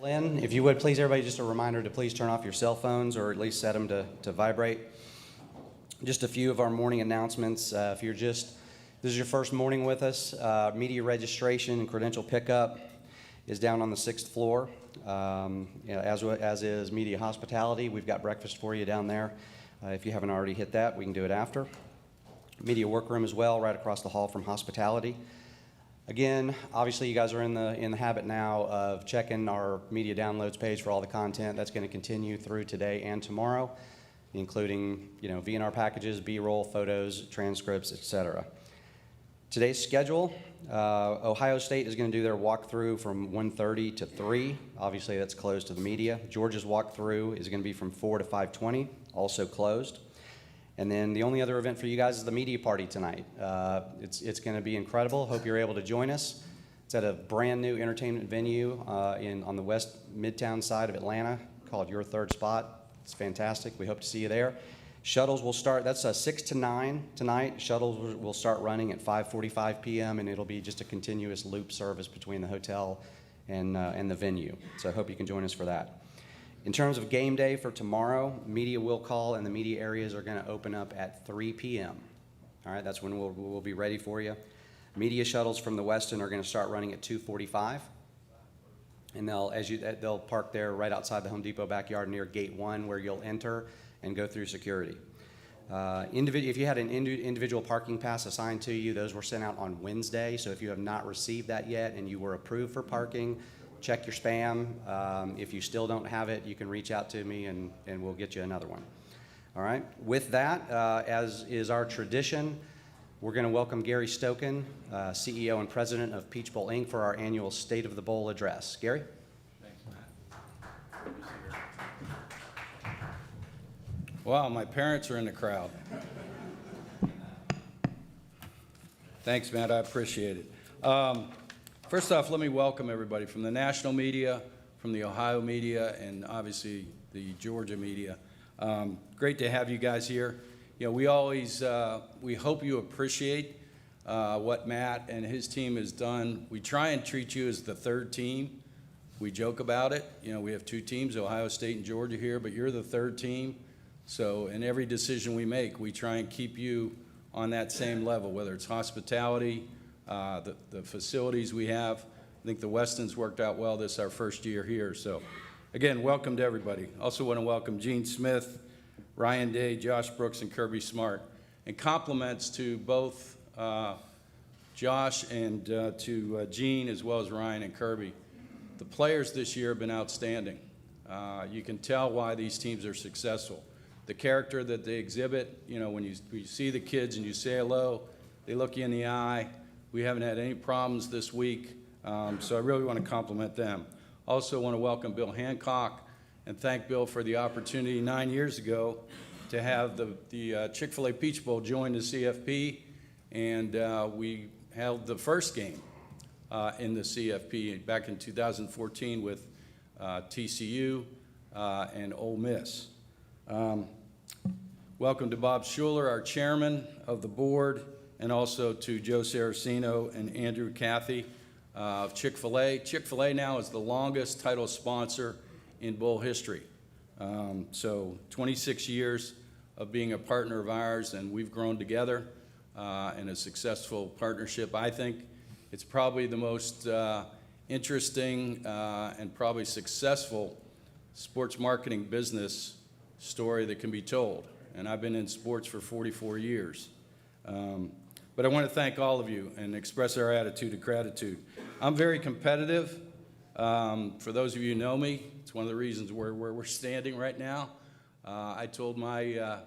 Lynn, if you would, please, everybody, just a reminder to please turn off your cell phones or at least set them to vibrate. Just a few of our morning announcements. This is your first morning with us, media registration and credential pickup is down on the 6th floor. As is media hospitality. We've got breakfast for you down there. If you haven't already hit that, we can do it after. Media workroom as well, right across the hall from hospitality. Again, obviously you guys are in the habit now of checking our media downloads page for all the content. That's going to continue through today and tomorrow, including VNR packages, B-roll, photos, transcripts, etc. Today's schedule: Ohio State is going to do their walkthrough from 1:30 to 3. Obviously, that's closed to the media. Georgia's walkthrough is going to be from 4 to 5:20, also closed. And then the only other event for you guys is the media party tonight. It's going to be incredible. Hope you're able to join us. It's at a brand new entertainment venue on the west midtown side of Atlanta called Your Third Spot. It's fantastic. We hope to see you there. Shuttles will start. That's 6 to 9 tonight. Shuttles will start running at 5:45 p.m. and it'll be just a continuous loop service between the hotel and the venue. So I hope you can join us for that. In terms of game day for tomorrow, media will call and the media areas are going to open up at 3 p.m. All right, that's when we'll be ready for you. Media shuttles from the Westin are going to start running at 2:45, and they'll park there right outside the Home Depot backyard near Gate 1, where you'll enter and go through security. If you had an individual parking pass assigned to you, those were sent out on Wednesday. So if you have not received that yet and you were approved for parking, check your spam. If you still don't have it, you can reach out to me and we'll get you another one. All right. With that, as is our tradition, we're going to welcome Gary Stoken, CEO and President of Peach Bowl, Inc., for our annual State of the Bowl address. Gary? Thanks, Matt. Wow, my parents are in the crowd. Thanks, Matt. I appreciate it. First off, let me welcome everybody from the national media, from the Ohio media, and obviously the Georgia media. Great to have you guys here. We hope you appreciate what Matt and his team has done. We try and treat you as the third team. We joke about it. We have two teams, Ohio State and Georgia here, but you're the third team. So in every decision we make, we try and keep you on that same level, whether it's hospitality, the facilities we have. I think the Westin's worked out well. This is our first year here. So again, welcome to everybody. Also want to welcome Gene Smith, Ryan Day, Josh Brooks, and Kirby Smart. And compliments to both Josh and to Gene, as well as Ryan and Kirby. The players this year have been outstanding. You can tell why these teams are successful. The character that they exhibit, when you see the kids and you say hello, they look you in the eye. We haven't had any problems this week, so I really want to compliment them. Also want to welcome Bill Hancock and thank Bill for the opportunity 9 years ago to have the Chick-fil-A Peach Bowl join the CFP, and we held the first game in the CFP back in 2014 with TCU and Ole Miss. Welcome to Bob Schuler, our chairman of the board, and also to Joe Saraceno and Andrew Cathy of Chick-fil-A. Chick-fil-A now is the longest title sponsor in bowl history. So 26 years of being a partner of ours, and we've grown together in a successful partnership. I think it's probably the most interesting and probably successful sports marketing business story that can be told. And I've been in sports for 44 years. But I want to thank all of you and express our attitude of gratitude. I'm very competitive. For those of you who know me, it's one of the reasons where we're standing right now. I told my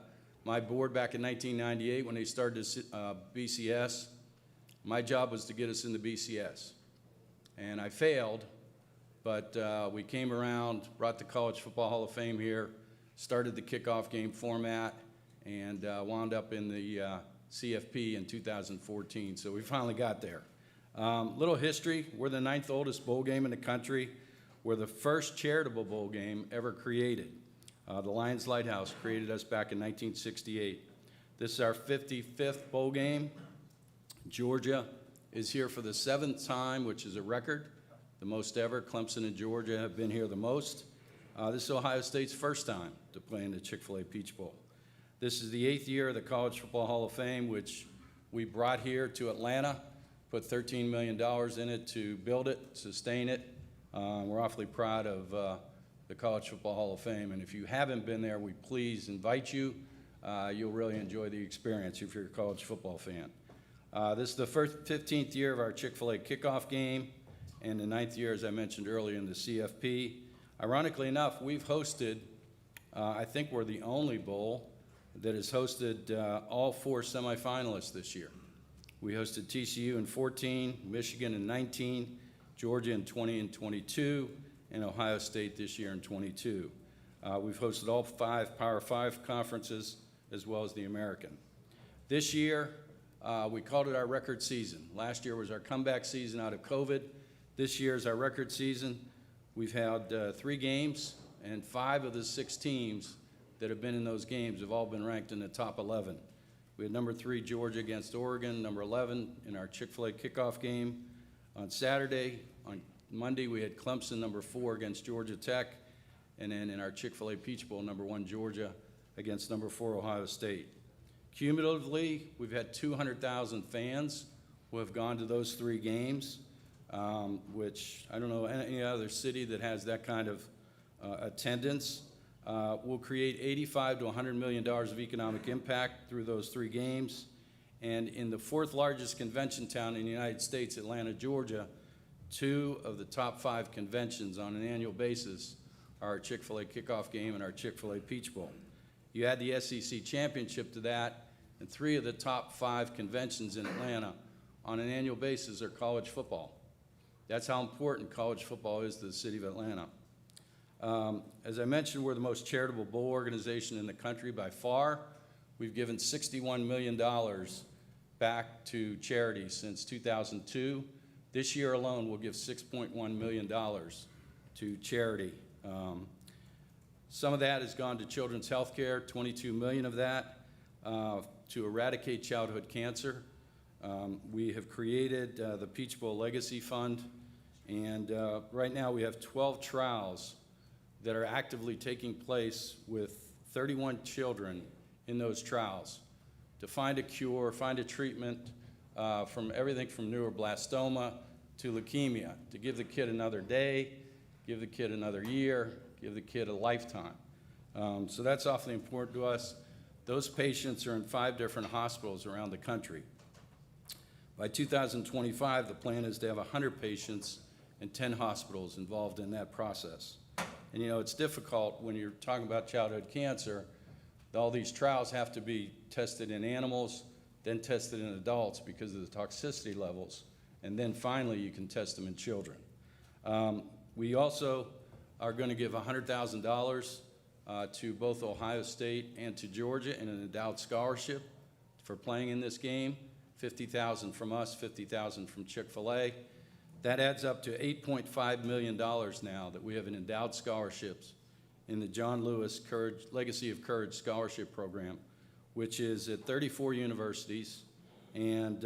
board back in 1998 when they started BCS, my job was to get us into BCS. And I failed, but we came around, brought the College Football Hall of Fame here, started the kickoff game format, and wound up in the CFP in 2014. So we finally got there. Little history: we're the 9th oldest bowl game in the country. We're the first charitable bowl game ever created. The Lions Lighthouse created us back in 1968. This is our 55th bowl game. Georgia is here for the 7th time, which is a record. the most ever. Clemson and Georgia have been here the most. This is Ohio State's first time to play in the Chick-fil-A Peach Bowl. This is the 8th year of the College Football Hall of Fame, which we brought here to Atlanta, put $13 million in it to build it, sustain it. We're awfully proud of the College Football Hall of Fame, and if you haven't been there, we please invite you. You'll really enjoy the experience if you're a college football fan. This is the 15th year of our Chick-fil-A kickoff game, and the 9th year, as I mentioned earlier, in the CFP. Ironically enough, we've hosted, I think we're the only bowl that has hosted all 4 semifinalists this year. We hosted TCU in 14, Michigan in 19, Georgia in 20 and 22, and Ohio State this year in 22. We've hosted all 5 Power 5 conferences as well as the American. This year, we called it our record season. Last year was our comeback season out of COVID. This year is our record season. We've had 3 games, and 5 of the 6 teams that have been in those games have all been ranked in the top 11. We had number 3 Georgia against Oregon, number 11 in our Chick-fil-A kickoff game on Saturday. On Monday, we had Clemson, number 4 against Georgia Tech, and then in our Chick-fil-A Peach Bowl, number 1 Georgia against number 4 Ohio State. Cumulatively, we've had 200,000 fans who have gone to those 3 games, which I don't know any other city that has that kind of attendance. We'll create $85 to $100 million of economic impact through those 3 games. And in the 4th largest convention town in the United States, Atlanta, Georgia, 2 of the top 5 conventions on an annual basis are our Chick-fil-A kickoff game and our Chick-fil-A Peach Bowl. You add the SEC championship to that, and 3 of the top 5 conventions in Atlanta on an annual basis are college football. That's how important college football is to the city of Atlanta. As I mentioned, we're the most charitable bowl organization in the country by far. We've given $61 million back to charity since 2002. This year alone, we'll give $6.1 million to charity. Some of that has gone to children's health care, $22 million of that, to eradicate childhood cancer. We have created the Peach Bowl Legacy Fund, and right now we have 12 trials that are actively taking place with 31 children in those trials to find a cure, find a treatment from everything from neuroblastoma to leukemia, to give the kid another day, give the kid another year, give the kid a lifetime. So that's awfully important to us. Those patients are in 5 different hospitals around the country. By 2025, the plan is to have 100 patients and 10 hospitals involved in that process. And you know, it's difficult when you're talking about childhood cancer. All these trials have to be tested in animals, then tested in adults because of the toxicity levels, and then finally you can test them in children. We also are going to give $100,000 to both Ohio State and to Georgia in an endowed scholarship for playing in this game. $50,000 from us, $50,000 from Chick-fil-A. That adds up to $8.5 million now that we have in endowed scholarships in the John Lewis Legacy of Courage Scholarship Program, which is at 34 universities, and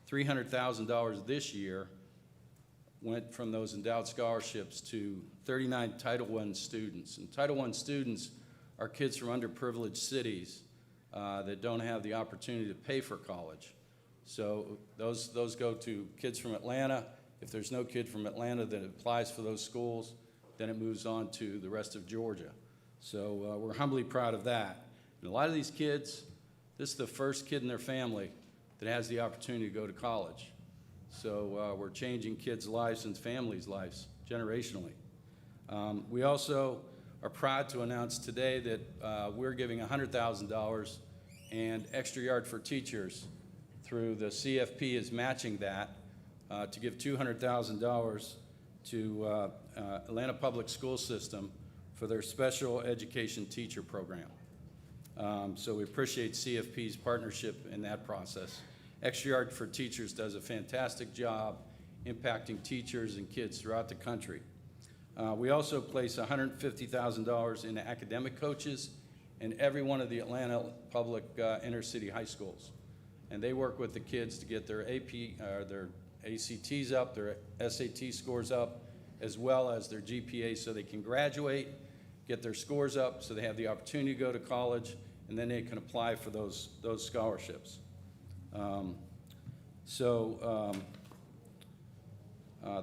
$300,000 this year went from those endowed scholarships to 39 Title I students. And Title I students are kids from underprivileged cities that don't have the opportunity to pay for college. So those go to kids from Atlanta. If there's no kid from Atlanta that applies for those schools, then it moves on to the rest of Georgia. So we're humbly proud of that. And a lot of these kids, this is the first kid in their family that has the opportunity to go to college. So we're changing kids' lives and families' lives generationally. We also are proud to announce today that we're giving $100,000 and extra yard for teachers through the CFP is matching that to give $200,000 to Atlanta Public School System for their special education teacher program. So we appreciate CFP's partnership in that process. Extra Yard for Teachers does a fantastic job impacting teachers and kids throughout the country. We also place $150,000 in academic coaches in every one of the Atlanta public inner city high schools. And they work with the kids to get their ACTs up, their SAT scores up, as well as their GPA so they can graduate, get their scores up so they have the opportunity to go to college, and then they can apply for those scholarships.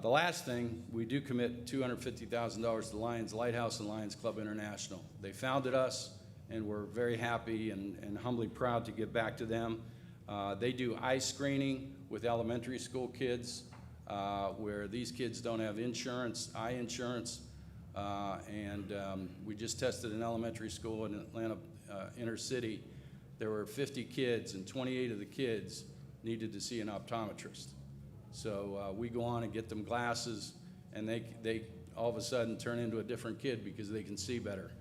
The last thing, we do commit $250,000 to Lions Lighthouse and Lions Club International. They founded us, and we're very happy and humbly proud to give back to them. They do eye screening with elementary school kids, where these kids don't have insurance, eye insurance, we just tested an elementary school in Atlanta inner city. There were 50 kids, and 28 of the kids needed to see an optometrist. So we go on and get them glasses, and they all of a sudden turn into a different kid because they can see better.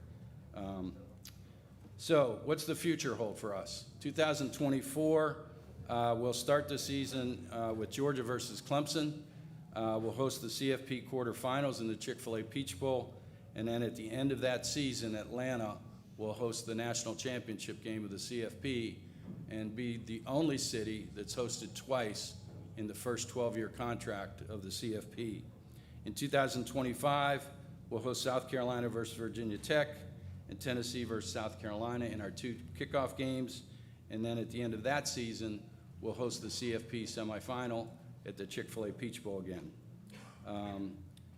So what's the future hold for us? 2024, we'll start the season with Georgia versus Clemson. We'll host the CFP quarterfinals in the Chick-fil-A Peach Bowl. And then at the end of that season, Atlanta will host the national championship game of the CFP and be the only city that's hosted twice in the first 12-year contract of the CFP. In 2025, we'll host South Carolina versus Virginia Tech and Tennessee versus South Carolina in our 2 kickoff games. And then at the end of that season, we'll host the CFP semifinal at the Chick-fil-A Peach Bowl again.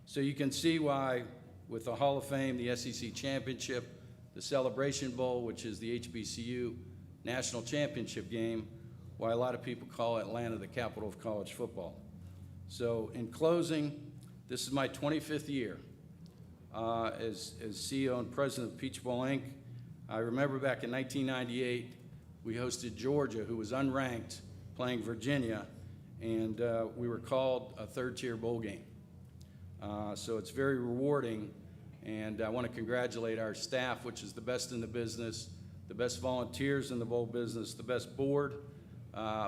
So you can see why, with the Hall of Fame, the SEC Championship, the Celebration Bowl, which is the HBCU National Championship game, why a lot of people call Atlanta the capital of college football. So in closing, this is my 25th year as CEO and president of Peach Bowl, Inc. I remember back in 1998, we hosted Georgia, who was unranked, playing Virginia, and we were called a third-tier bowl game. So it's very rewarding, and I want to congratulate our staff, which is the best in the business, the best volunteers in the bowl business, the best board.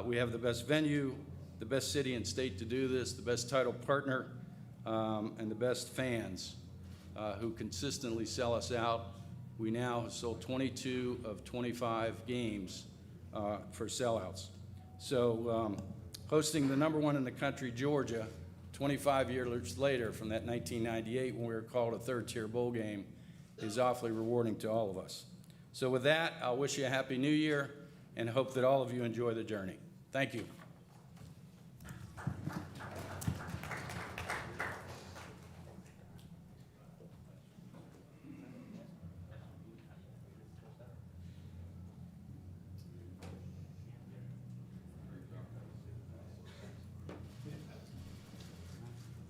We have the best venue, the best city and state to do this, the best title partner, and the best fans who consistently sell us out. We now have sold 22 of 25 games for sellouts. So hosting the #1 in the country, Georgia, 25 years later from that 1998 when we were called a third-tier bowl game is awfully rewarding to all of us. So with that, I'll wish you a Happy New Year and hope that all of you enjoy the journey. Thank you.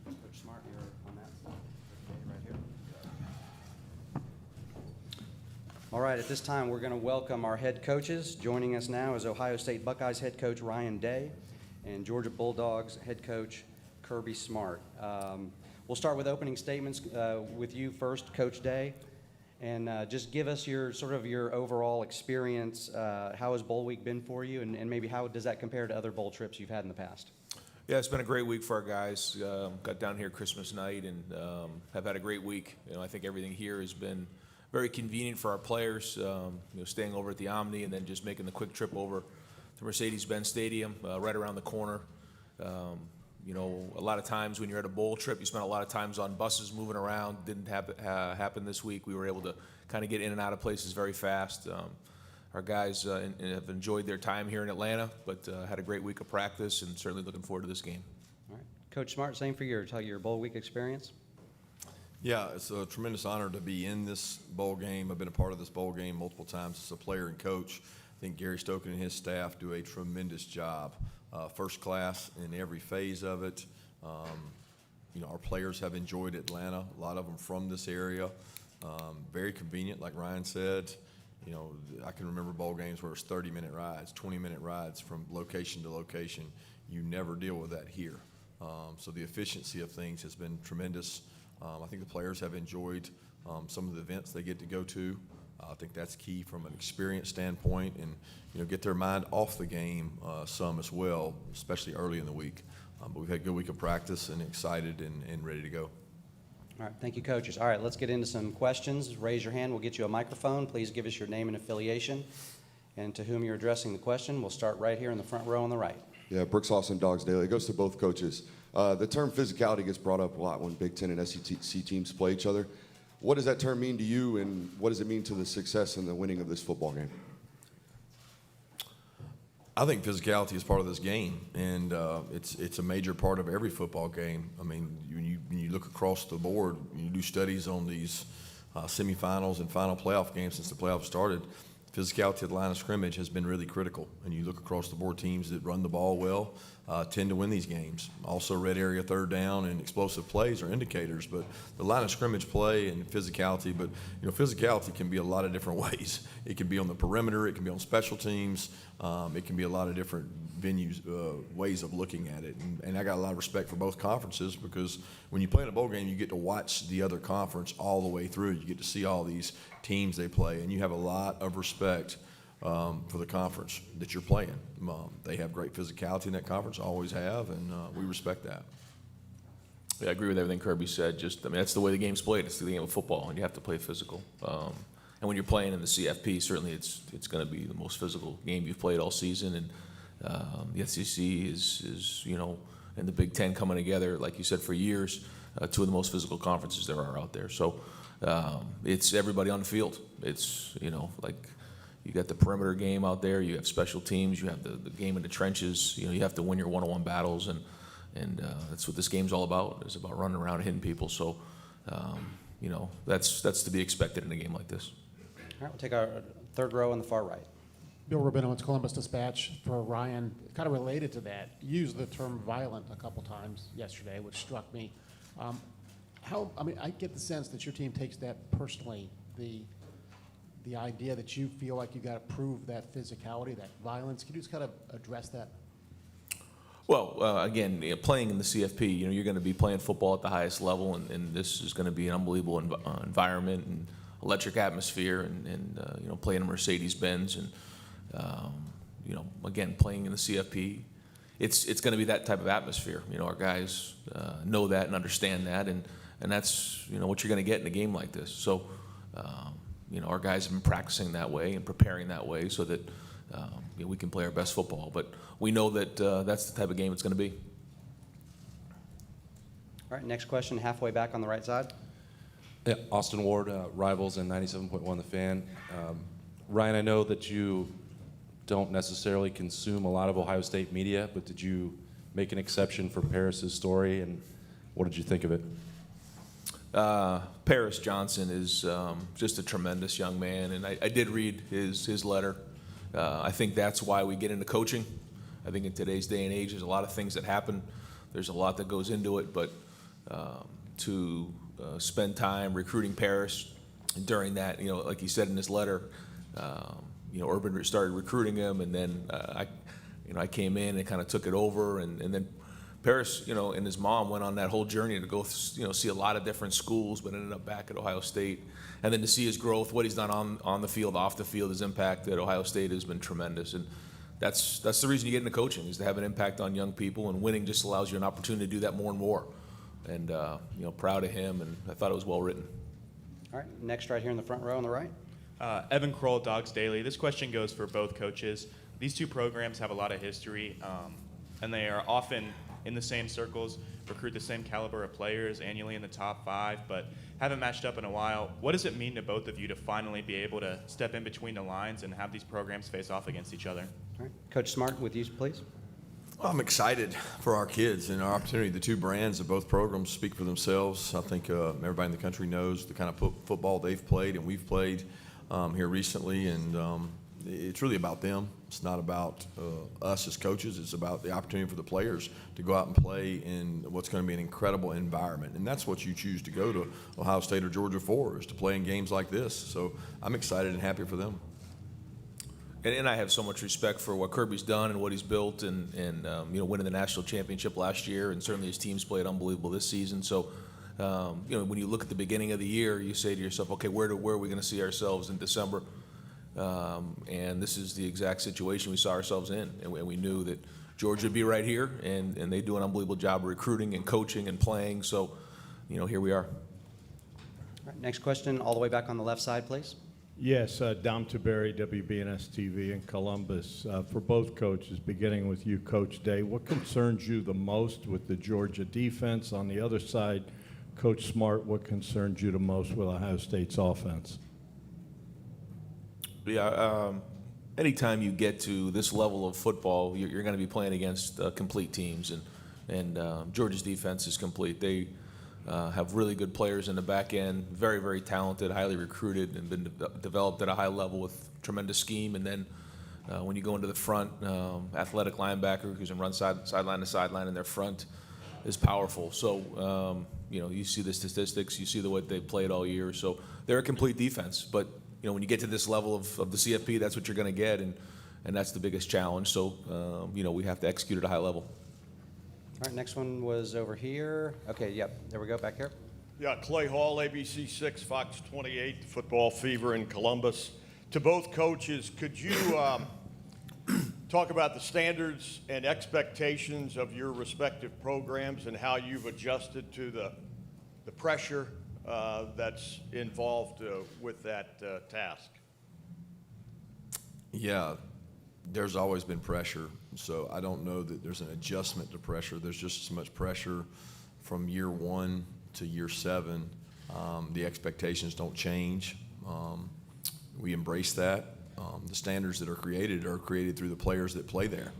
Coach Smart, you're on that. Okay, right here. All right, at this time, we're going to welcome our head coaches. Joining us now is Ohio State Buckeyes head coach Ryan Day and Georgia Bulldogs head coach Kirby Smart. We'll start with opening statements with you first, Coach Day, and just give us your overall experience. How has Bowl Week been for you, and maybe how does that compare to other bowl trips you've had in the past? Yeah, it's been a great week for our guys. Got down here Christmas night and have had a great week. I think everything here has been very convenient for our players. Staying over at the Omni and then just making the quick trip over to Mercedes-Benz Stadium, right around the corner. A lot of times when you're at a bowl trip, you spend a lot of times on buses moving around. Didn't happen this week. We were able to kind of get in and out of places very fast. Our guys have enjoyed their time here in Atlanta, but had a great week of practice and certainly looking forward to this game. All right. Coach Smart, same for you. Tell your Bowl Week experience. Yeah, it's a tremendous honor to be in this bowl game. I've been a part of this bowl game multiple times as a player and coach. I think Gary Stoken and his staff do a tremendous job. First class in every phase of it. Our players have enjoyed Atlanta, a lot of them from this area. Very convenient, like Ryan said. I can remember bowl games where it's 30-minute rides, 20-minute rides from location to location. You never deal with that here. So the efficiency of things has been tremendous. I think the players have enjoyed some of the events they get to go to. I think that's key from an experience standpoint and, get their mind off the game some as well, especially early in the week. But we've had a good week of practice and excited and ready to go. All right, thank you, coaches. All right, let's get into some questions. Raise your hand. We'll get you a microphone. Please give us your name and affiliation and to whom you're addressing the question. We'll start right here in the front row on the right. Yeah, Brooks Austin, Dogs Daily. It goes to both coaches. The term physicality gets brought up a lot when Big Ten and SEC teams play each other. What does that term mean to you, and what does it mean to the success and the winning of this football game? I think physicality is part of this game, and it's a major part of every football game. I mean, when you look across the board, you do studies on these semifinals and final playoff games since the playoffs started. Physicality at the line of scrimmage has been really critical, and you look across the board, teams that run the ball well tend to win these games. Also, red area third down and explosive plays are indicators, but the line of scrimmage play and physicality, but physicality can be a lot of different ways. It can be on the perimeter, it can be on special teams, it can be a lot of different venues, ways of looking at it. And I got a lot of respect for both conferences, because when you play in a bowl game, you get to watch the other conference all the way through. You get to see all these teams they play, and you have a lot of respect for the conference that you're playing. They have great physicality in that conference, always have, and we respect that. Yeah, I agree with everything Kirby said. That's the way the game's played. It's the game of football, and you have to play physical. And when you're playing in the CFP, certainly it's going to be the most physical game you've played all season. And the SEC is and the Big Ten coming together, like you said, for years, two of the most physical conferences there are out there. So it's everybody on the field. It's like you got the perimeter game out there. You have special teams. You have the game in the trenches. You have to win your one-on-one battles, and that's what this game's all about. It's about running around and hitting people. So that's to be expected in a game like this. All right, we'll take our third row on the far right. Bill Rabinowitz, Columbus Dispatch. For Ryan, kind of related to that, you used the term violent a couple times yesterday, which struck me. I get the sense that your team takes that personally, the idea that you feel like you got to prove that physicality, that violence. Can you just kind of address that? Well, again, playing in the CFP, you're going to be playing football at the highest level, and this is going to be an unbelievable environment and electric atmosphere, and playing a Mercedes-Benz, and again, playing in the CFP, it's going to be that type of atmosphere. Our guys know that and understand that, and that's what you're going to get in a game like this. So, our guys have been practicing that way and preparing that way so that we can play our best football. But we know that that's the type of game it's going to be. All right, next question, halfway back on the right side. Yeah, Austin Ward, Rivals and 97.1 The Fan. Ryan, I know that you don't necessarily consume a lot of Ohio State media, but did you make an exception for Paris's story, and what did you think of it? Paris Johnson is just a tremendous young man, and I did read his letter. I think that's why we get into coaching. I think in today's day and age, there's a lot of things that happen. There's a lot that goes into it, but to spend time recruiting Paris during that, like he said in his letter, Urban started recruiting him, and then I came in and kind of took it over, and then Paris, and his mom went on that whole journey to go, see a lot of different schools, but ended up back at Ohio State. And then to see his growth, what he's done on the field, off the field, his impact at Ohio State has been tremendous. And that's the reason you get into coaching, is to have an impact on young people, and winning just allows you an opportunity to do that more and more. And, proud of him, and I thought it was well written. All right, next right here in the front row on the right. Evan Kroll, Dogs Daily. This question goes for both coaches. These two programs have a lot of history, and they are often in the same circles, recruit the same caliber of players annually in the top 5, but haven't matched up in a while. What does it mean to both of you to finally be able to step in between the lines and have these programs face off against each other? All right, Coach Smart, with you, please. Well, I'm excited for our kids and our opportunity. The two brands of both programs speak for themselves. I think everybody in the country knows the kind of football they've played and we've played here recently, and it's really about them. It's not about us as coaches. It's about the opportunity for the players to go out and play in what's going to be an incredible environment, and that's what you choose to go to Ohio State or Georgia for, is to play in games like this. So I'm excited and happy for them. And I have so much respect for what Kirby's done and what he's built, and winning the national championship last year, and certainly his team's played unbelievable this season. So, when you look at the beginning of the year, you say to yourself, okay, where are we going to see ourselves in December? And this is the exact situation we saw ourselves in, and we knew that Georgia would be right here, and they do an unbelievable job of recruiting and coaching and playing. So, here we are. All right, next question, all the way back on the left side, please. Yes, Dom Taberry, WBNS TV in Columbus. For both coaches, beginning with you, Coach Day, what concerns you the most with the Georgia defense? On the other side, Coach Smart, what concerns you the most with Ohio State's offense? Yeah, anytime you get to this level of football, you're going to be playing against complete teams, and Georgia's defense is complete. They have really good players in the back end, very, very talented, highly recruited, and been developed at a high level with tremendous scheme. And then when you go into the front, athletic linebacker who's in run sideline to sideline, and their front is powerful. So, you see the statistics, you see the way they played all year. So they're a complete defense. But, when you get to this level of the CFP, that's what you're going to get, and that's the biggest challenge. So, we have to execute at a high level. All right, next one was over here. Okay, yep, there we go, back here. Yeah, Clay Hall, ABC 6, Fox 28, Football Fever in Columbus. To both coaches, could you talk about the standards and expectations of your respective programs and how you've adjusted to the pressure that's involved with that task? Yeah, there's always been pressure, so I don't know that there's an adjustment to pressure. There's just as much pressure from year 1 to year 7. The expectations don't change. We embrace that. The standards that are created through the players that play there,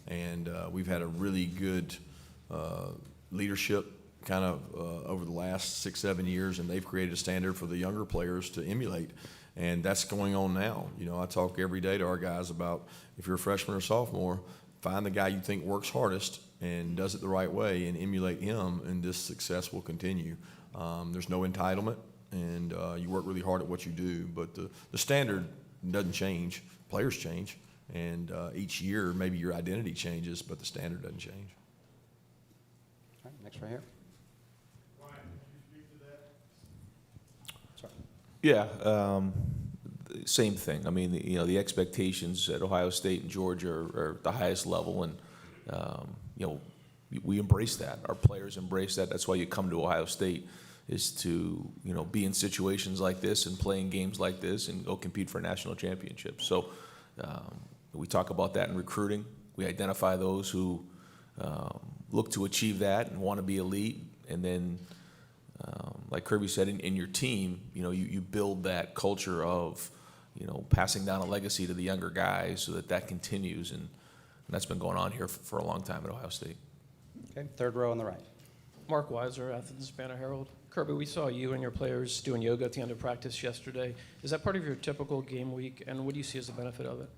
and we've had a really good leadership kind of over the last 6-7 years, and they've created a standard for the younger players to emulate. And that's going on now. I talk every day to our guys about, if you're a freshman or sophomore, find the guy you think works hardest and does it the right way and emulate him, and this success will continue. There's no entitlement, and you work really hard at what you do, but the standard doesn't change. Players change, and each year maybe your identity changes, but the standard doesn't change. All right, next right here. Yeah, same thing. I mean, the expectations at Ohio State and Georgia are the highest level, and we embrace that. Our players embrace that. That's why you come to Ohio State, is to be in situations like this and playing games like this and go compete for a national championship. So we talk about that in recruiting. We identify those who look to achieve that and want to be elite, and then like Kirby said, in your team, you build that culture of, passing down a legacy to the younger guys so that continues, and that's been going on here for a long time at Ohio State. Okay, third row on the right. Mark Weiser, Athens Banner Herald. Kirby, we saw you and your players doing yoga at the end of practice yesterday. Is that part of your typical game week, and what do you see as the benefit of it?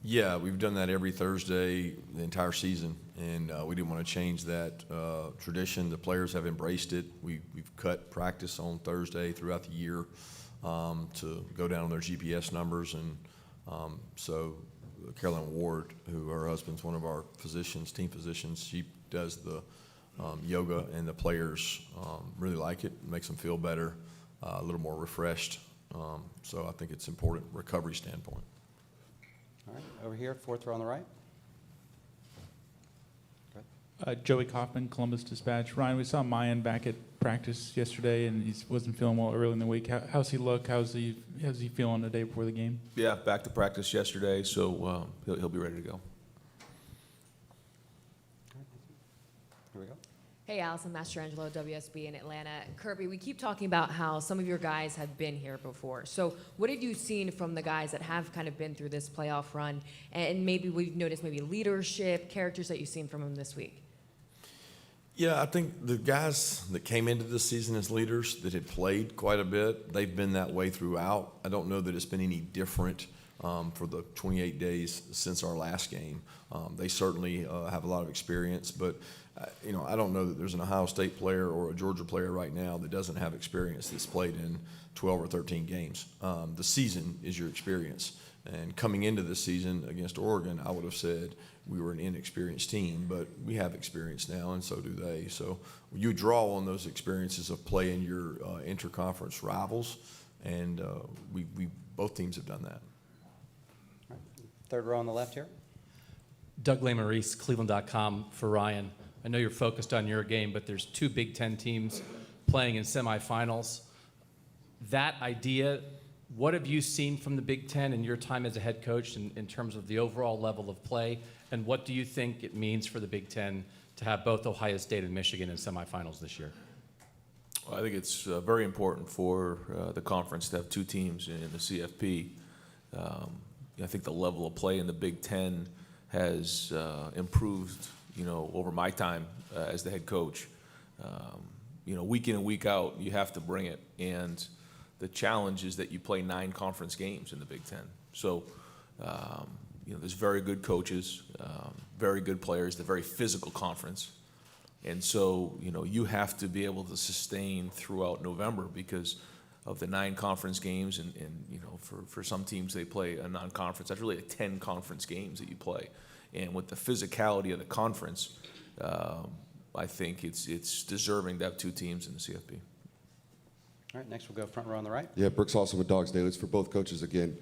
Yeah, we've done that every Thursday the entire season, and we didn't want to change that tradition. The players have embraced it. We've cut practice on Thursday throughout the year to go down on their GPS numbers, and so Caroline Ward, who her husband's one of our physicians, team physicians, she does the yoga, and the players really like it. It makes them feel better, a little more refreshed. So I think it's important recovery standpoint. All right, over here, fourth row on the right. Joey Kaufman, Columbus Dispatch. Ryan, we saw Mayan back at practice yesterday, and he wasn't feeling well early in the week. How's he look? How's he feeling the day before the game? Yeah, back to practice yesterday, so he'll be ready to go. Here we go. Hey, Allison Mastrangelo, WSB in Atlanta. Kirby, we keep talking about how some of your guys have been here before. So what have you seen from the guys that have kind of been through this playoff run? And maybe we've noticed maybe leadership, characters that you've seen from them this week. Yeah, I think the guys that came into this season as leaders that had played quite a bit, they've been that way throughout. I don't know that it's been any different for the 28 days since our last game. They certainly have a lot of experience, but I don't know that there's an Ohio State player or a Georgia player right now that doesn't have experience that's played in 12 or 13 games. The season is your experience. And coming into this season against Oregon, I would have said we were an inexperienced team, but we have experience now, and so do they. So you draw on those experiences of playing your interconference rivals, and we both teams have done that. All right. Third row on the left here. Doug Lesmerises, Cleveland.com for Ryan. I know you're focused on your game, but there's two Big Ten teams playing in semifinals. That idea What have you seen from the Big Ten in your time as a head coach in terms of the overall level of play? And what do you think it means for the Big Ten to have both Ohio State and Michigan in semifinals this year? Well, I think it's very important for the conference to have two teams in the CFP. I think the level of play in the Big Ten has improved, over my time as the head coach. Week in and week out, you have to bring it. And the challenge is that you play 9 conference games in the Big Ten. So, there's very good coaches, very good players, the very physical conference. And so, you have to be able to sustain throughout November because of the 9 conference games. And for some teams, they play a non-conference. That's really 10 conference games that you play. And with the physicality of the conference, I think it's deserving to have 2 teams in the CFP. All right, next we'll go front row on the right. Yeah, Brooks Austin with Dogs Daily. It's for both coaches again.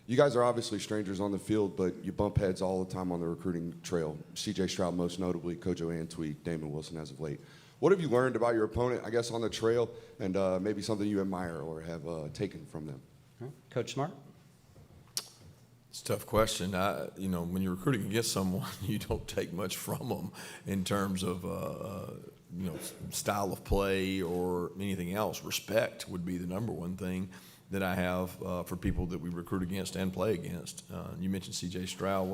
You guys are obviously strangers on the field, but you bump heads all the time on the recruiting trail. C.J. Stroud most notably, Kojo Tweet, Damon Wilson as of late. What have you learned about your opponent, I guess, on the trail, and maybe something you admire or have taken from them? All right. Coach Smart? It's a tough question. When you're recruiting against someone, you don't take much from them in terms of, style of play or anything else. Respect would be the number one thing that I have for people that we recruit against and play against. You mentioned C.J. Stroud.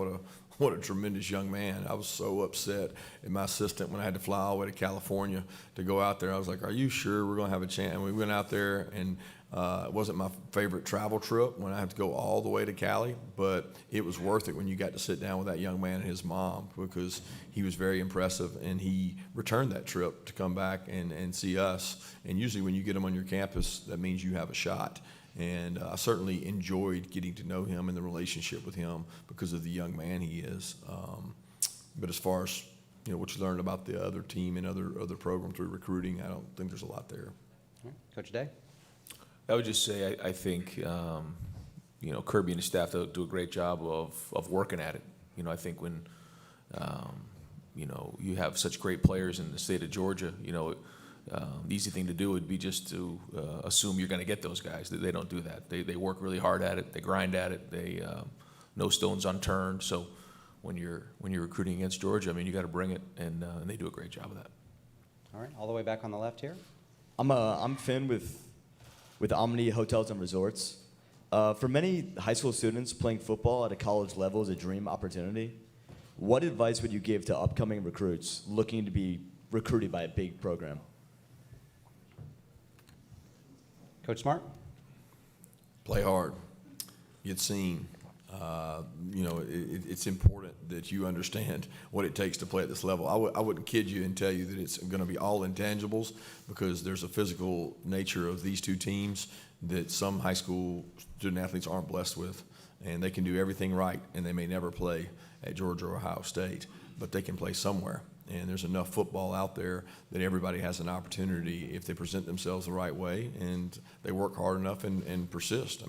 What a tremendous young man. I was so upset at my assistant when I had to fly all the way to California to go out there. I was like, are you sure we're going to have a chance? And we went out there, and it wasn't my favorite travel trip when I had to go all the way to Cali, but it was worth it when you got to sit down with that young man and his mom because he was very impressive, and he returned that trip to come back and see us. And usually when you get them on your campus, that means you have a shot. And I certainly enjoyed getting to know him and the relationship with him because of the young man he is. But as far as what you learned about the other team and other programs through recruiting, I don't think there's a lot there. All right. Coach Day? I would just say I think Kirby and his staff do a great job of working at it. I think when you have such great players in the state of Georgia, the easy thing to do would be just to assume you're going to get those guys. They don't do that. They work really hard at it. They grind at it. They no stones unturned. So when you're recruiting against Georgia, you got to bring it, and they do a great job of that. All right, all the way back on the left here. I'm Finn with Omni Hotels and Resorts. For many high school students, playing football at a college level is a dream opportunity. What advice would you give to upcoming recruits looking to be recruited by a big program? Coach Smart? Play hard. Get seen. It's important that you understand what it takes to play at this level. I wouldn't kid you and tell you that it's going to be all intangibles because there's a physical nature of these two teams that some high school student athletes aren't blessed with. And they can do everything right, and they may never play at Georgia or Ohio State, but they can play somewhere. And there's enough football out there that everybody has an opportunity if they present themselves the right way and they work hard enough and persist.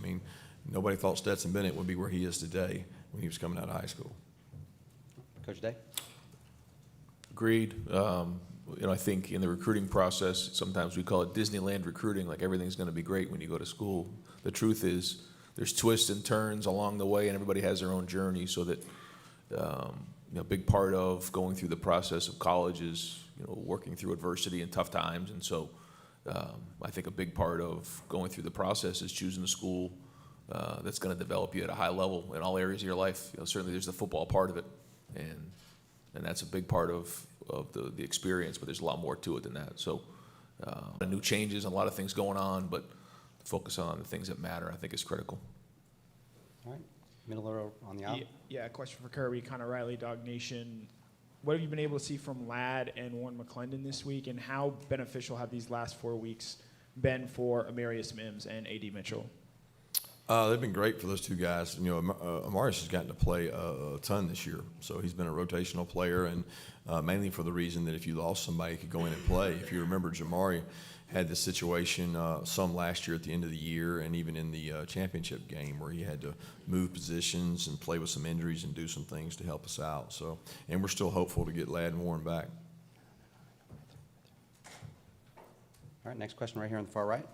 Nobody thought Stetson Bennett would be where he is today when he was coming out of high school. Coach Day? Agreed. I think in the recruiting process, sometimes we call it Disneyland recruiting, like everything's going to be great when you go to school. The truth is there's twists and turns along the way, and everybody has their own journey, so that a big part of going through the process of college is working through adversity and tough times. And so I think a big part of going through the process is choosing a school that's going to develop you at a high level in all areas of your life. Certainly there's the football part of it, and that's a big part of the experience, but there's a lot more to it than that. So new changes and a lot of things going on, but focus on the things that matter, I think, is critical. All right. Middle row on the aisle. Yeah, question for Kirby, Connor Riley, Dog Nation. What have you been able to see from Ladd and Warren McClendon this week, and how beneficial have these last 4 weeks been for Amarius Mims and A.D. Mitchell? They've been great for those two guys. Amarius has gotten to play a ton this year, so he's been a rotational player, and mainly for the reason that if you lost somebody, he could go in and play. If you remember, Jamari had this situation some last year at the end of the year and even in the championship game where he had to move positions and play with some injuries and do some things to help us out. So, and we're still hopeful to get Ladd and Warren back. All right, next question right here on the far right.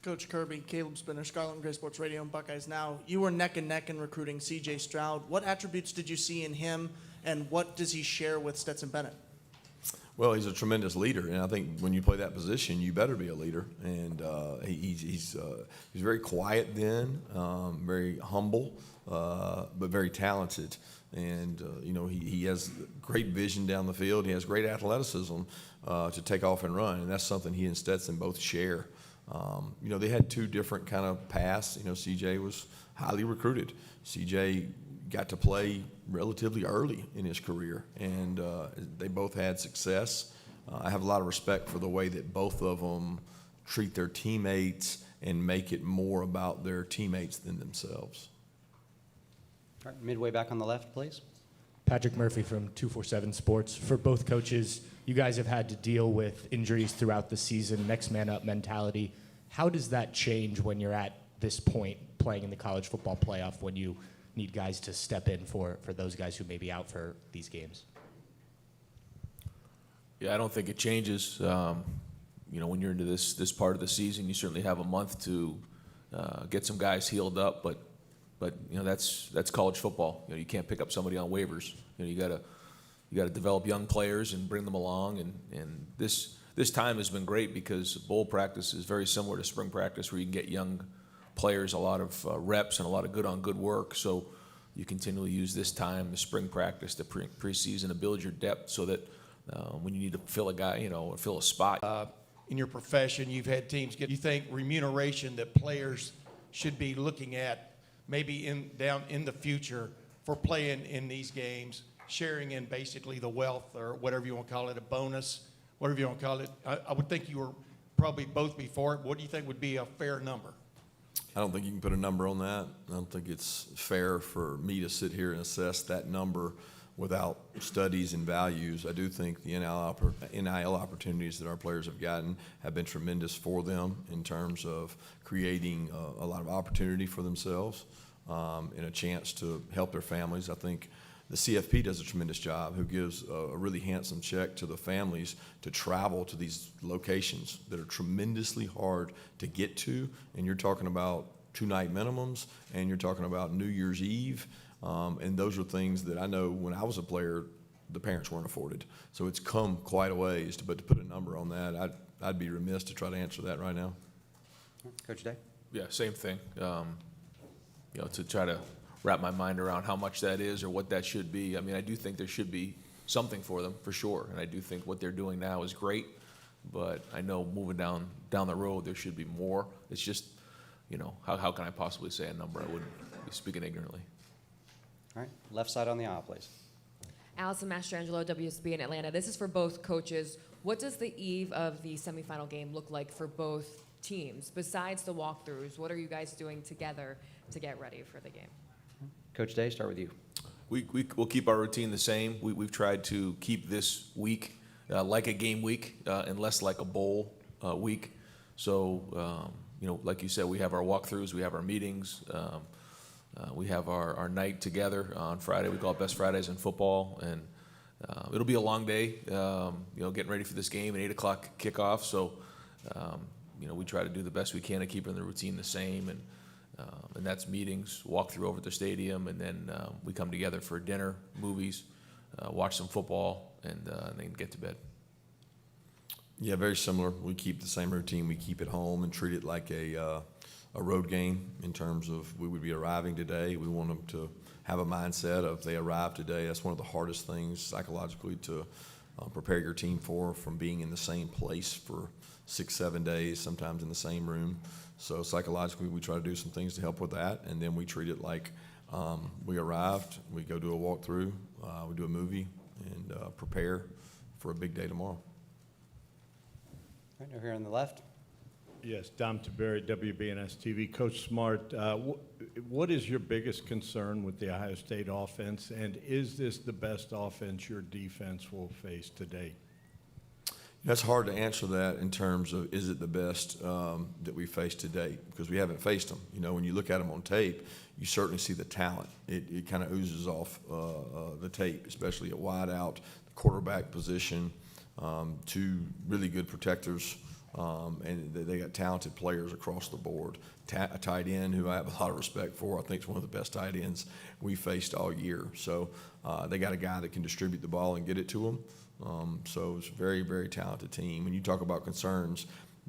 Coach Kirby, Caleb Spinner, Scarlet and Gray Sports Radio, and Buckeyes Now. You were neck and neck in recruiting C.J. Stroud. What attributes did you see in him, and what does he share with Stetson Bennett? Well, he's a tremendous leader, and I think when you play that position, you better be a leader. And he's very quiet then, very humble, but very talented. And he has great vision down the field. He has great athleticism to take off and run, and that's something he and Stetson both share. They had two different kind of paths. CJ was highly recruited. CJ got to play relatively early in his career, and they both had success. I have a lot of respect for the way that both of them treat their teammates and make it more about their teammates than themselves. All right, midway back on the left, please. Patrick Murphy from 247 Sports. For both coaches, you guys have had to deal with injuries throughout the season, next man up mentality. How does that change when you're at this point playing in the college football playoff, when you need guys to step in for those guys who may be out for these games? Yeah, I don't think it changes. When you're into this part of the season, you certainly have a month to get some guys healed up, but that's college football. You can't pick up somebody on waivers. You got to develop young players and bring them along, and this time has been great because bowl practice is very similar to spring practice, where you can get young players a lot of reps and a lot of good work. So you continually use this time, the spring practice, the preseason, to build your depth so that when you need to fill a guy, or fill a spot. In your profession, you've had teams get, you think remuneration that players should be looking at maybe down in the future for playing in these games, sharing in basically the wealth, or whatever you want to call it, a bonus, whatever you want to call it. I would think you were probably both before it. What do you think would be a fair number? I don't think you can put a number on that. I don't think it's fair for me to sit here and assess that number without studies and values. I do think the NIL opportunities that our players have gotten have been tremendous for them in terms of creating a lot of opportunity for themselves and a chance to help their families. I think the CFP does a tremendous job, who gives a really handsome check to the families to travel to these locations that are tremendously hard to get to. And you're talking about 2-night minimums, and you're talking about New Year's Eve. And those are things that I know when I was a player, the parents weren't afforded. So it's come quite a ways, but to put a number on that, I'd be remiss to try to answer that right now. Coach Day? Yeah, same thing. To try to wrap my mind around how much that is or what that should be. I mean, I do think there should be something for them, for sure. And I do think what they're doing now is great. But I know moving down the road, there should be more. It's just, how can I possibly say a number? I wouldn't be speaking ignorantly. All right, left side on the aisle, please. Allison Mastrangelo, WSB in Atlanta. This is for both coaches. What does the eve of the semifinal game look like for both teams? Besides the walkthroughs, what are you guys doing together to get ready for the game? Coach Day, start with you. We'll keep our routine the same. We've tried to keep this week like a game week and less like a bowl week. So, like you said, we have our walkthroughs, we have our meetings, we have our night together on Friday. We call it Best Fridays in football, and it'll be a long day, getting ready for this game, an 8 o'clock kickoff. So, we try to do the best we can to keep the routine the same, and that's meetings, walk through over at the stadium, and then we come together for dinner, movies, watch some football, and then get to bed. Yeah, very similar. We keep the same routine. We keep it home and treat it like a road game in terms of we would be arriving today. We want them to have a mindset of they arrive today. That's one of the hardest things psychologically to prepare your team for, from being in the same place for 6-7 days, sometimes in the same room. So psychologically, we try to do some things to help with that, and then we treat it like we arrived, we go do a walkthrough, we do a movie, and prepare for a big day tomorrow. All right, over here on the left. Yes, Dom Taberry, WBNS TV. Coach Smart, what is your biggest concern with the Ohio State offense, and is this the best offense your defense will face today? That's hard to answer that in terms of is it the best that we faced to date, because we haven't faced them. When you look at them on tape, you certainly see the talent. It kind of oozes off the tape, especially at wide out, the quarterback position, two really good protectors And they got talented players across the board. A tight end who I have a lot of respect for. I think is one of the best tight ends we faced all year. So they got a guy that can distribute the ball and get it to them. So it's a very, very talented team. When you talk about concerns,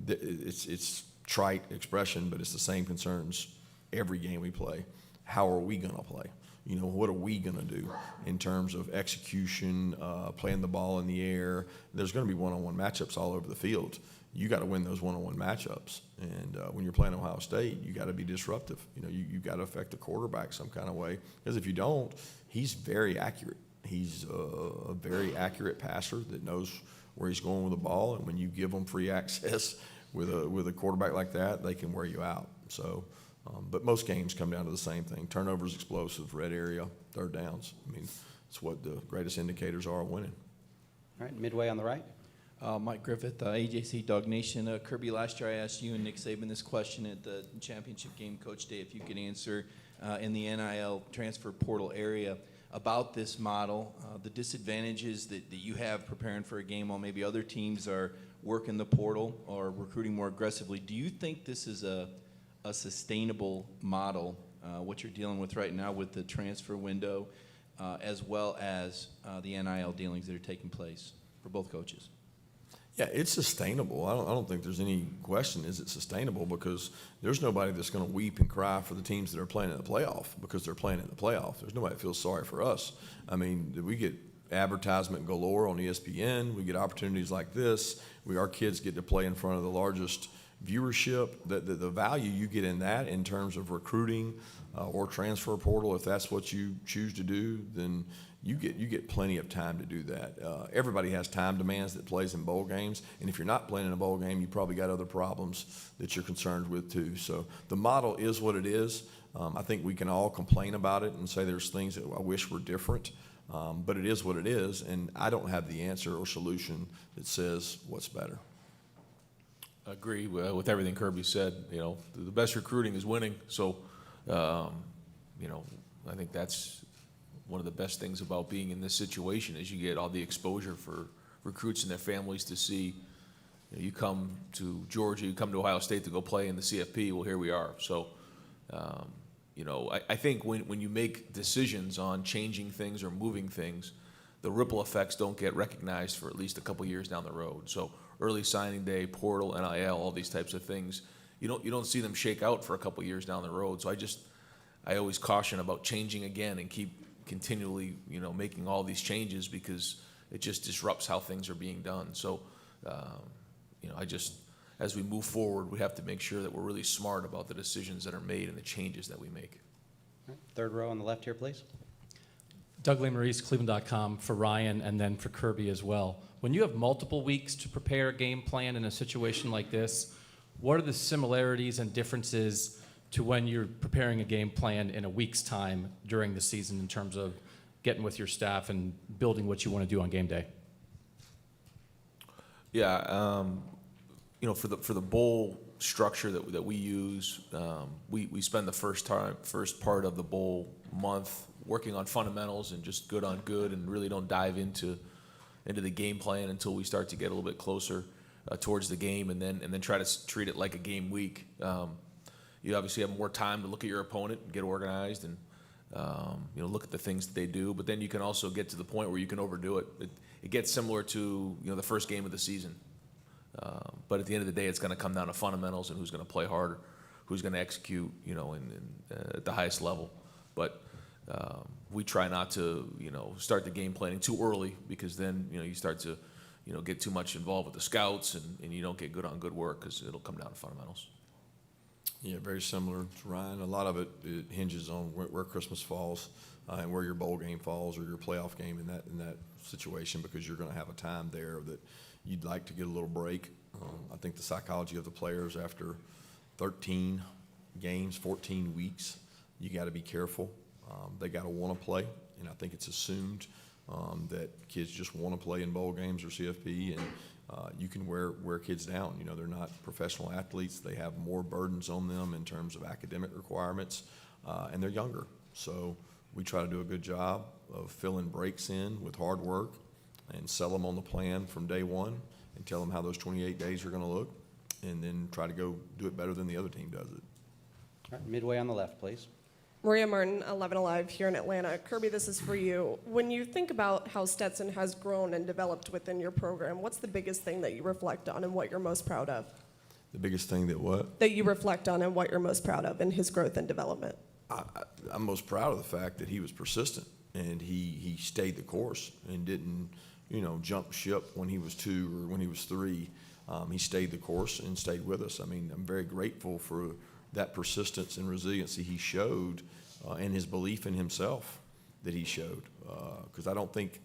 it's trite expression, but it's the same concerns every game we play. How are we going to play? You know, what are we going to do in terms of execution, playing the ball in the air? There's going to be one-on-one matchups all over the field. You got to win those one-on-one matchups. And when you're playing Ohio State, you got to be disruptive. You know, you got to affect the quarterback some kind of way. Because if you don't, he's very accurate. He's a very accurate passer that knows where he's going with the ball. And when you give him free access with a quarterback like that, they can wear you out. So, but most games come down to the same thing: turnovers, explosive, red area, third downs. I mean, it's what the greatest indicators are of winning. All right, midway on the right. Mike Griffith, AJC Dog Nation. Kirby, last year I asked you and Nick Saban this question at the championship game, Coach Day, if you could answer in the NIL transfer portal area about this model, the disadvantages that you have preparing for a game while maybe other teams are working the portal or recruiting more aggressively. Do you think this is a sustainable model, what you're dealing with right now with the transfer window, as well as the NIL dealings that are taking place for both coaches? Yeah, it's sustainable. I don't think there's any question, is it sustainable? Because there's nobody that's going to weep and cry for the teams that are playing in the playoff because they're playing in the playoff. There's nobody that feels sorry for us. I mean, we get advertisement galore on ESPN. We get opportunities like this. Our kids get to play in front of the largest viewership. The value you get in that in terms of recruiting or transfer portal, if that's what you choose to do, then you get plenty of time to do that. Everybody has time demands that plays in bowl games, and if you're not playing in a bowl game, you probably got other problems that you're concerned with too. So the model is what it is. I think we can all complain about it and say there's things that I wish were different, but it is what it is, and I don't have the answer or solution that says what's better. I agree with everything Kirby said. You know, the best recruiting is winning. So, you know, I think that's one of the best things about being in this situation is you get all the exposure for recruits and their families to see. You come to Georgia, you come to Ohio State to go play in the CFP. Well, here we are. So, you know, I think when you make decisions on changing things or moving things, the ripple effects don't get recognized for at least a couple years down the road. So early signing day, portal, NIL, all these types of things, you don't see them shake out for a couple years down the road. So I always caution about changing again and keep continually, you know, making all these changes because it just disrupts how things are being done. So, you know, as we move forward, we have to make sure that we're really smart about the decisions that are made and the changes that we make. All right, third row on the left here, please. Doug Maurice, Cleveland.com, for Ryan and then for Kirby as well. When you have multiple weeks to prepare a game plan in a situation like this, what are the similarities and differences to when you're preparing a game plan in a week's time during the season in terms of getting with your staff and building what you want to do on game day? Yeah, you know, for the bowl structure that we use, we spend the first part of the bowl month working on fundamentals and just good on good, and really don't dive into the game plan until we start to get a little bit closer towards the game, and then try to treat it like a game week. You obviously have more time to look at your opponent and get organized and you know, look at the things that they do, but then you can also get to the point where you can overdo it. It gets similar to, you know, the first game of the season. But at the end of the day, it's going to come down to fundamentals and who's going to play harder, who's going to execute, you know, at the highest level. But we try not to, you know, start the game planning too early because then, you know, you start to, you know, get too much involved with the scouts and you don't get good on good work because it'll come down to fundamentals. Yeah, very similar to Ryan. A lot of it hinges on where Christmas falls and where your bowl game falls or your playoff game in that situation, because you're going to have a time there that you'd like to get a little break. I think the psychology of the players after 13 games, 14 weeks, you got to be careful. They got to want to play, and I think it's assumed that kids just want to play in bowl games or CFP, and you can wear kids down. You know, they're not professional athletes. They have more burdens on them in terms of academic requirements, and they're younger. So we try to do a good job of filling breaks in with hard work and sell them on the plan from day one and tell them how those 28 days are going to look. and then try to go do it better than the other team does it. All right, midway on the left, please. Maria Martin, 11 Alive here in Atlanta. Kirby, this is for you. When you think about how Stetson has grown and developed within your program, what's the biggest thing that you reflect on and what you're most proud of? The biggest thing that what? That you reflect on and what you're most proud of in his growth and development? I'm most proud of the fact that he was persistent and he stayed the course and didn't, jump ship when he was 2 or when he was 3. He stayed the course and stayed with us. I mean, I'm very grateful for that persistence and resiliency he showed and his belief in himself that he showed. Because I don't think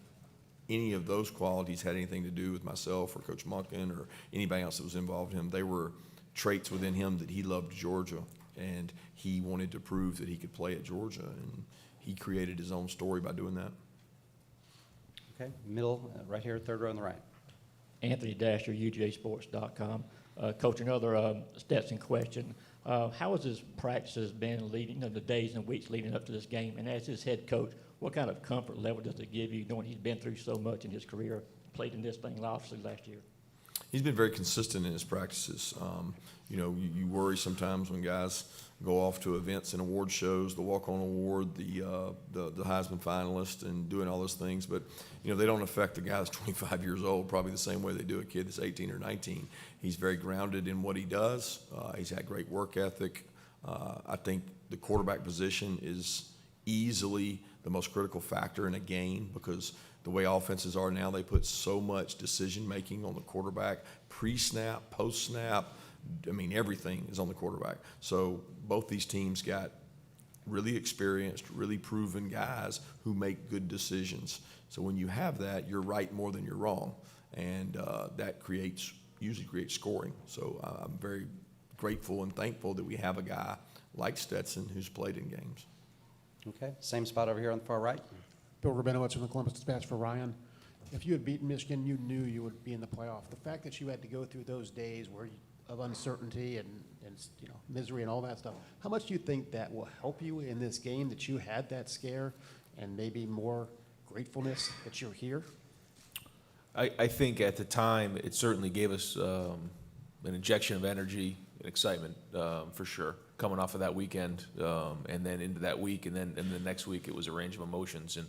any of those qualities had anything to do with myself or Coach Monken or anybody else that was involved in him. They were traits within him that he loved Georgia, and he wanted to prove that he could play at Georgia, and he created his own story by doing that. Okay, middle, right here, third row on the right. Anthony Dasher, UGAsports.com. Coach, another Stetson question. How has his practices been leading, the days and weeks leading up to this game? And as his head coach, what kind of comfort level does it give you knowing he's been through so much in his career, played in this thing obviously last year? He's been very consistent in his practices. You worry sometimes when guys go off to events and award shows, the walk-on award, the Heisman finalist, and doing all those things. But they don't affect the guy that's 25 years old probably the same way they do a kid that's 18 or 19. He's very grounded in what he does. He's had great work ethic. I think the quarterback position is easily the most critical factor in a game because the way offenses are now, they put so much decision-making on the quarterback, pre-snap, post-snap. I mean, everything is on the quarterback. So both these teams got really experienced, really proven guys who make good decisions. So when you have that, you're right more than you're wrong, and that usually creates scoring. So I'm very grateful and thankful that we have a guy like Stetson who's played in games. Okay, same spot over here on the far right. Bill Rabinowitz from the Columbus Dispatch for Ryan. If you had beaten Michigan, you knew you would be in the playoff. The fact that you had to go through those days of uncertainty and misery and all that stuff, how much do you think that will help you in this game, that you had that scare and maybe more gratefulness that you're here? I think at the time it certainly gave us an injection of energy and excitement for sure, coming off of that weekend and then into that week and then the next week it was a range of emotions and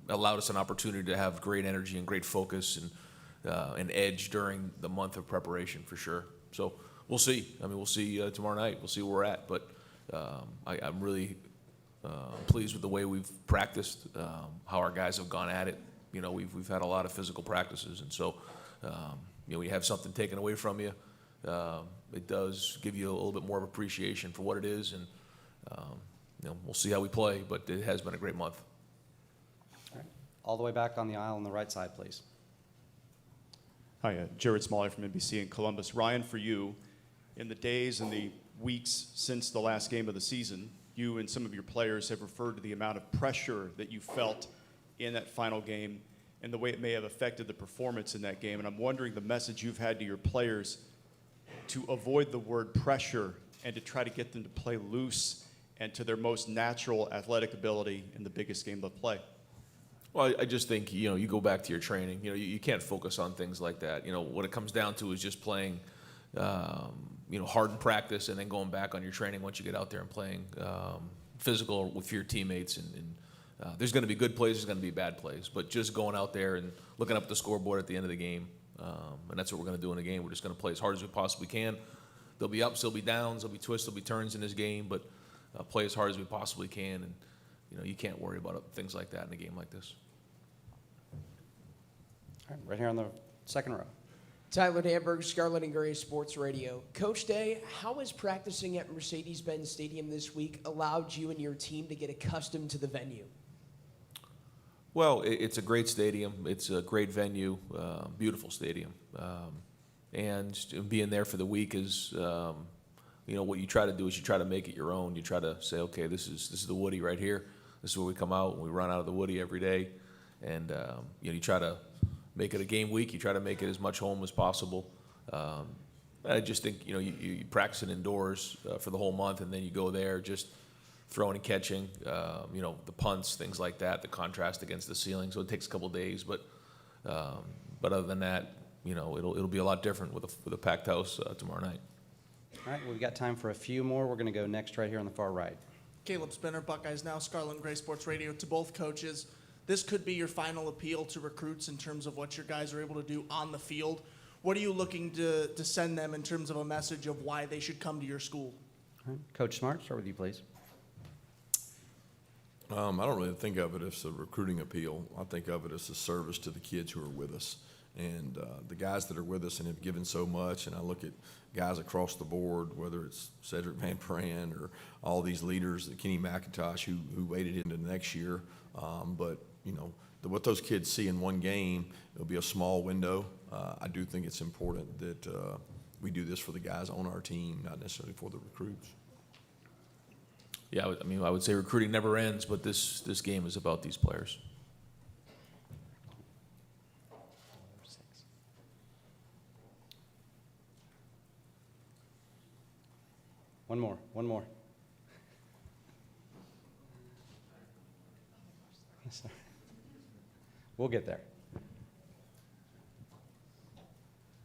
allowed us an opportunity to have great energy and great focus and an edge during the month of preparation for sure. So we'll see. I mean, we'll see tomorrow night. We'll see where we're at. But I'm really pleased with the way we've practiced, how our guys have gone at it. We've had a lot of physical practices, and so when you have something taken away from you, it does give you a little bit more of appreciation for what it is, and we'll see how we play. But it has been a great month. All right, all the way back on the aisle on the right side, please. Hi, Jared Smalley from NBC in Columbus. Ryan, for you, in the days and the weeks since the last game of the season, you and some of your players have referred to the amount of pressure that you felt in that final game and the way it may have affected the performance in that game. And I'm wondering the message you've had to your players to avoid the word pressure and to try to get them to play loose and to their most natural athletic ability in the biggest game they'll play. Well, I just think, you go back to your training. You can't focus on things like that. What it comes down to is just playing, hard in practice and then going back on your training once you get out there and playing physical with your teammates. And there's going to be good plays, there's going to be bad plays. But just going out there and looking up at the scoreboard at the end of the game, and that's what we're going to do in the game. We're just going to play as hard as we possibly can. There'll be ups, there'll be downs, there'll be twists, there'll be turns in this game, but play as hard as we possibly can. And you can't worry about things like that in a game like this. All right, right here on the second row. Tyler Danberg, Scarlet and Gray Sports Radio. Coach Day, how has practicing at Mercedes-Benz Stadium this week allowed you and your team to get accustomed to the venue? Well, it's a great stadium. It's a great venue, beautiful stadium. And being there for the week is, what you try to do is you try to make it your own. You try to say, okay, this is the Woody right here. This is where we come out and we run out of the Woody every day. And, you try to make it a game week. You try to make it as much home as possible. I just think, you practice it indoors for the whole month, and then you go there just throwing and catching, the punts, things like that, the contrast against the ceiling. So it takes a couple days. But other than that, it'll be a lot different with a packed house tomorrow night. All right, we've got time for a few more. We're going to go next right here on the far right. Caleb Spinner, Buckeyes Now, Scarlet and Gray Sports Radio. To both coaches, this could be your final appeal to recruits in terms of what your guys are able to do on the field. What are you looking to send them in terms of a message of why they should come to your school? All right. Coach Smart, start with you, please. I don't really think of it as a recruiting appeal. I think of it as a service to the kids who are with us. And the guys that are with us and have given so much, and I look at guys across the board, whether it's Cedric Van Pran or all these leaders, Kenny McIntosh, who waited into next year. But, what those kids see in one game, it'll be a small window. I do think it's important that we do this for the guys on our team, not necessarily for the recruits. Yeah, I would say recruiting never ends, but this game is about these players. One more. We'll get there.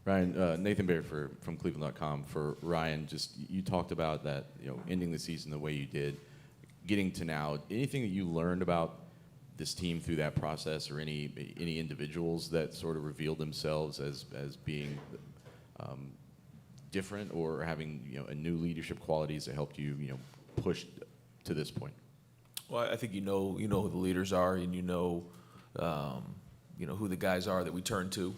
Ryan, Nathan Baird from Cleveland.com. For Ryan, just you talked about that, ending the season the way you did, getting to now. Anything that you learned about this team through that process, or any individuals that sort of revealed themselves as being different, or having a new leadership qualities that helped you push to this point? Well, I think you know who the leaders are, and who the guys are that we turn to.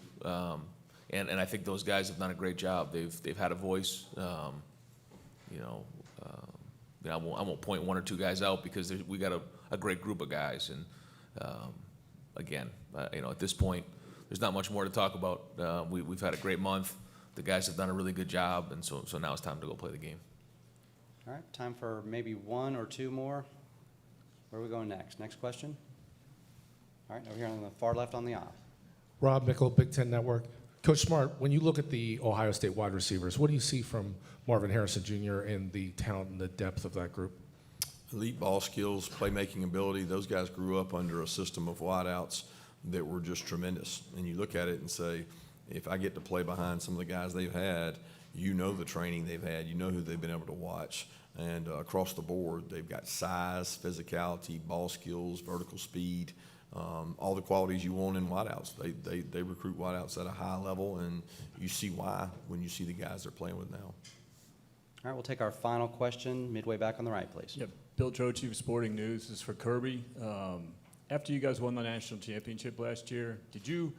And I think those guys have done a great job. They've had a voice. I won't point one or two guys out because we got a great group of guys. And again, at this point, there's not much more to talk about. We've had a great month. The guys have done a really good job, and so now it's time to go play the game. All right, time for maybe one or two more. Where are we going next? Next question? All right, over here on the far left on the aisle. Rob Mickle, Big Ten Network. Coach Smart, when you look at the Ohio State wide receivers, what do you see from Marvin Harrison Jr. and the talent and the depth of that group? Elite ball skills, playmaking ability. Those guys grew up under a system of wideouts that were just tremendous. And you look at it and say, if I get to play behind some of the guys they've had, the training they've had, who they've been able to watch. And across the board, they've got size, physicality, ball skills, vertical speed, all the qualities you want in wideouts. They recruit wideouts at a high level, and you see why when you see the guys they're playing with now. All right, we'll take our final question midway back on the right, please. Yep. Bill Troche of Sporting News. This is for Kirby. After you guys won the national championship last year, did you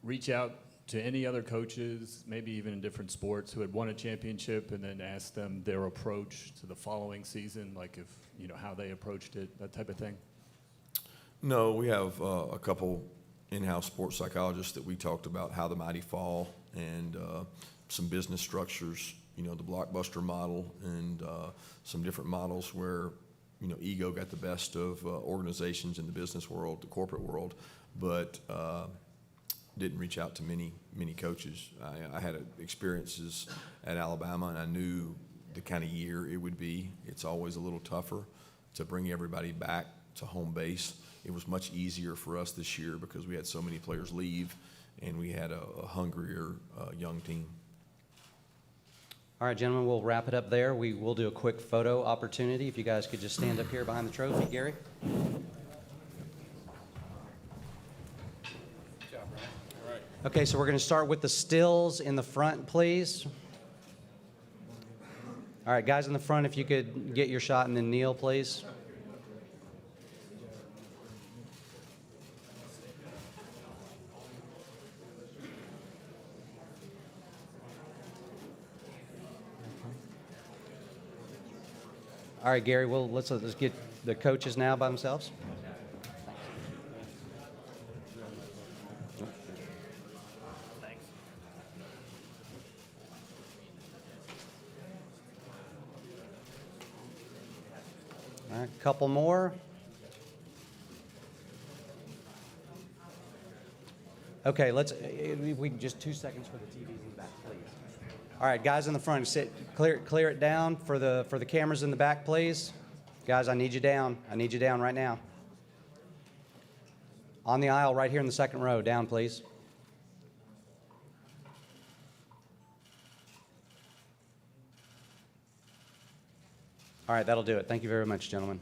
reach out to any other coaches, maybe even in different sports, who had won a championship, and then ask them their approach to the following season, like how they approached it, that type of thing? No, we have a couple in-house sports psychologists that we talked about how the mighty fall, and some business structures, the blockbuster model, and some different models where ego got the best of organizations in the business world, the corporate world, but didn't reach out to many coaches. I had experiences at Alabama, and I knew the kind of year it would be. It's always a little tougher to bring everybody back to home base. It was much easier for us this year because we had so many players leave, and we had a hungrier young team. All right, gentlemen, we'll wrap it up there. We will do a quick photo opportunity. If you guys could just stand up here behind the trophy, Gary. Okay, so we're going to start with the stills in the front, please. All right, guys in the front, if you could get your shot and then kneel, please. All right, Gary, well, let's get the coaches now by themselves. All right, couple more. Okay, we can just 2 seconds for the TVs in the back, please. All right, guys in the front, clear it down for the cameras in the back, please. Guys, I need you down. I need you down right now. On the aisle right here in the second row, down, please. All right, that'll do it. Thank you very much, gentlemen.